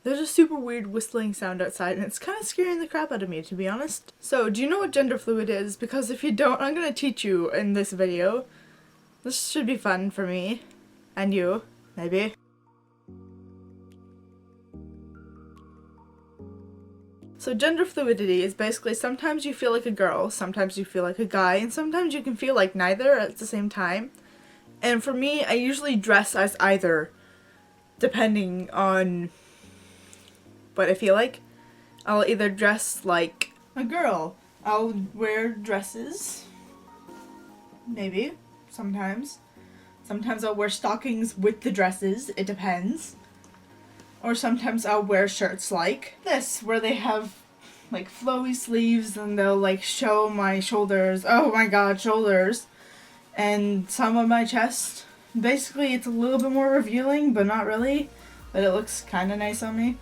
There's a super weird whistling sound outside and it's kind of scaring the crap out of me, to be honest. So, do you know what gender fluid is? Because if you don't, I'm gonna teach you in this video. This should be fun for me. And you, maybe. So gender fluidity is basically sometimes you feel like a girl, sometimes you feel like a guy, and sometimes you can feel like neither at the same time. And for me, I usually dress as either, depending on what I feel like. I'll either dress like a girl. I'll wear dresses. Maybe. Sometimes. Sometimes I'll wear stockings with the dresses. It depends. Or sometimes I'll wear shirts like this, where they have like flowy sleeves and they'll like show my shoulders. Oh my god, shoulders. And some of my chest. Basically, it's a little bit more revealing, but not really. But it looks kind of nice on me.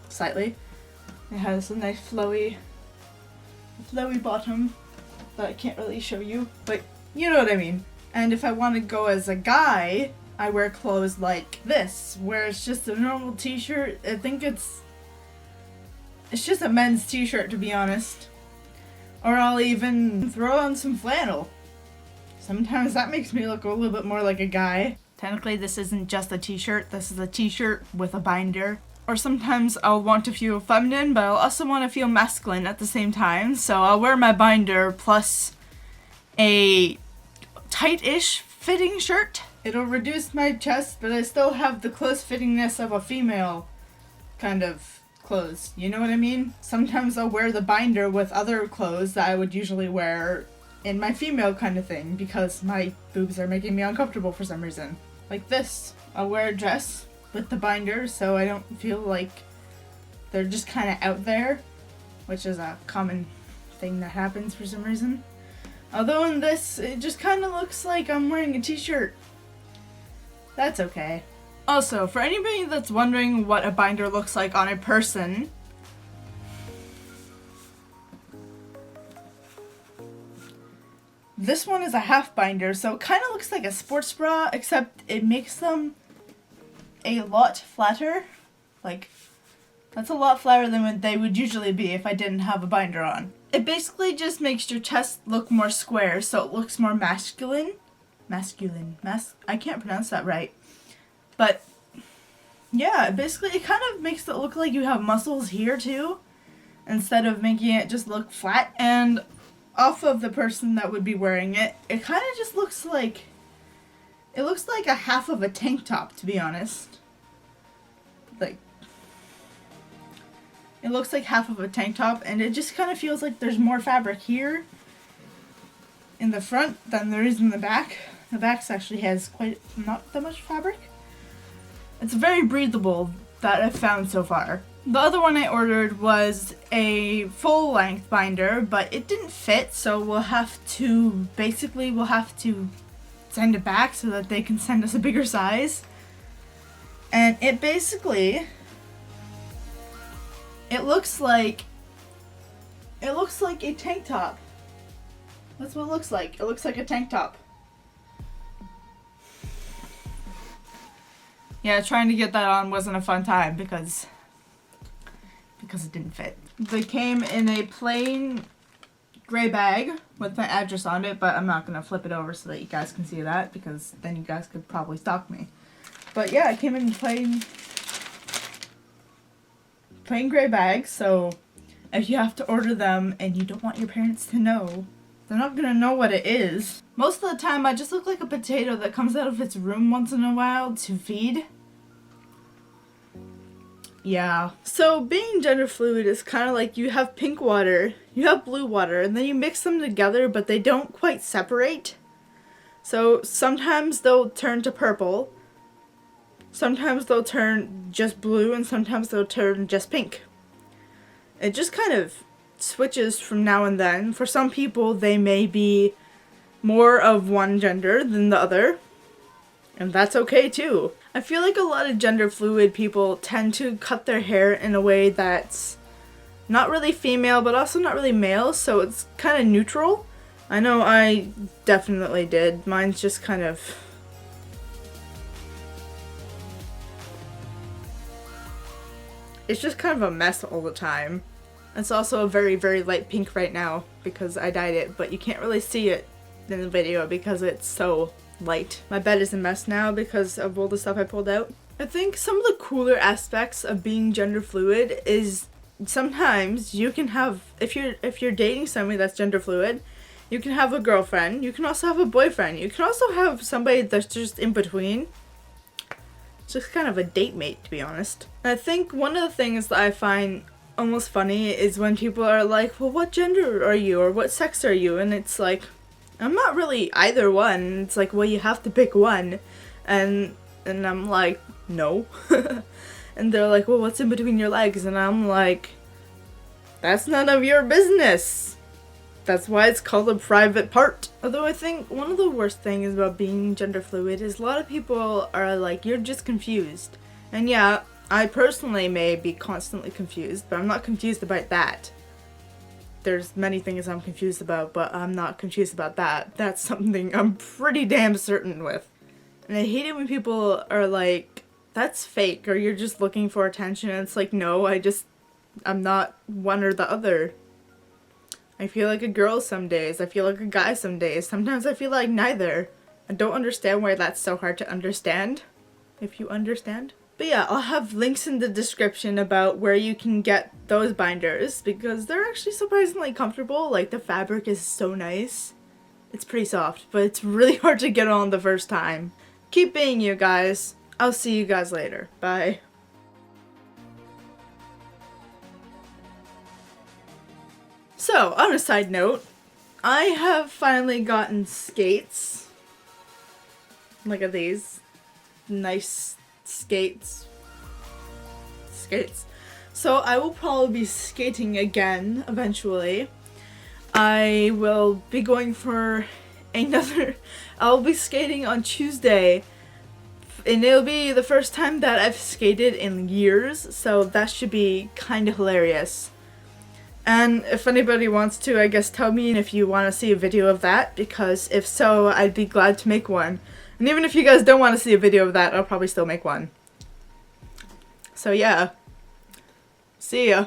Slightly. It has a nice flowy bottom that I can't really show you, but you know what I mean. And if I want to go as a guy, I wear clothes like this, where it's just a normal t-shirt. I think it's just a men's t-shirt, to be honest. Or I'll even throw on some flannel. Sometimes that makes me look a little bit more like a guy. Technically, this isn't just a t-shirt. This is a t-shirt with a binder. Or sometimes I'll want to feel feminine, but I'll also want to feel masculine at the same time. So I'll wear my binder plus a tight-ish fitting shirt. It'll reduce my chest, but I still have the close fittingness of a female kind of clothes. You know what I mean? Sometimes I'll wear the binder with other clothes that I would usually wear in my female kind of thing because my boobs are making me uncomfortable for some reason. Like this. I'll wear a dress with the binder so I don't feel like they're just kind of out there, which is a common thing that happens for some reason. Although in this, it just kind of looks like I'm wearing a t-shirt. That's okay. Also, for anybody that's wondering what a binder looks like on a person, this one is a half binder, so it kind of looks like a sports bra, except it makes them a lot flatter. Like, that's a lot flatter than what they would usually be if I didn't have a binder on. It basically just makes your chest look more square, so it looks more masculine. I can't pronounce that right. But, yeah, basically it kind of makes it look like you have muscles here too, instead of making it just look flat. And off of the person that would be wearing it, it kind of just looks like, it looks like a half of a tank top, to be honest. Like, it looks like half of a tank top, and it just kind of feels like there's more fabric here in the front than there is in the back. The back actually has not that much fabric. It's very breathable that I've found so far. The other one I ordered was a full length binder, but it didn't fit, so we'll have to send it back so that they can send us a bigger size. And it basically, it looks like a tank top. That's what it looks like. It looks like a tank top. Yeah, trying to get that on wasn't a fun time because it didn't fit. They came in a plain gray bag with my address on it, but I'm not gonna flip it over so that you guys can see that because then you guys could probably stalk me. But yeah, it came in plain gray bag, so if you have to order them and you don't want your parents to know, they're not gonna know what it is. Most of the time, I just look like a potato that comes out of its room once in a while to feed. Yeah. So being gender fluid is kind of like you have pink water, you have blue water, and then you mix them together, but they don't quite separate. So sometimes they'll turn to purple, sometimes they'll turn just blue, and sometimes they'll turn just pink. It just kind of switches from now and then. For some people, they may be more of one gender than the other, and that's okay too. I feel like a lot of gender fluid people tend to cut their hair in a way that's not really female, but also not really male, so it's kind of neutral. I know I definitely did. Mine's just kind of... it's just kind of a mess all the time. It's also a very, very light pink right now because I dyed it, but you can't really see it in the video because it's so light. My bed is a mess now because of all the stuff I pulled out. I think some of the cooler aspects of being gender fluid is sometimes you can have, if you're dating somebody that's gender fluid, you can have a girlfriend, you can also have a boyfriend, you can also have somebody that's just in between. It's just kind of a date mate, to be honest. And I think one of the things that I find almost funny is when people are like, well, what gender are you, or what sex are you? And it's like, I'm not really either one. It's like, well, you have to pick one. And I'm like, no. And they're like, well, what's in between your legs? And I'm like, that's none of your business. That's why it's called a private part. Although I think one of the worst things about being gender fluid is a lot of people are like, you're just confused. And yeah, I personally may be constantly confused, but I'm not confused about that. There's many things I'm confused about, but I'm not confused about that. That's something I'm pretty damn certain with. And I hate it when people are like, that's fake, or you're just looking for attention. And it's like, no, I'm not one or the other. I feel like a girl some days, I feel like a guy some days, sometimes I feel like neither. I don't understand why that's so hard to understand, if you understand. But yeah, I'll have links in the description about where you can get those binders, because they're actually surprisingly comfortable. Like, the fabric is so nice. It's pretty soft, but it's really hard to get on the first time. Keep being you guys. I'll see you guys later. Bye. So, on a side note, I have finally gotten skates. Look at these. Nice skates. So I will probably be skating again eventually. I will be going for I'll be skating on Tuesday. And it'll be the first time that I've skated in years, so that should be kind of hilarious. And if anybody wants to, I guess tell me if you want to see a video of that, because if so, I'd be glad to make one. And even if you guys don't want to see a video of that, I'll probably still make one. So yeah. See ya.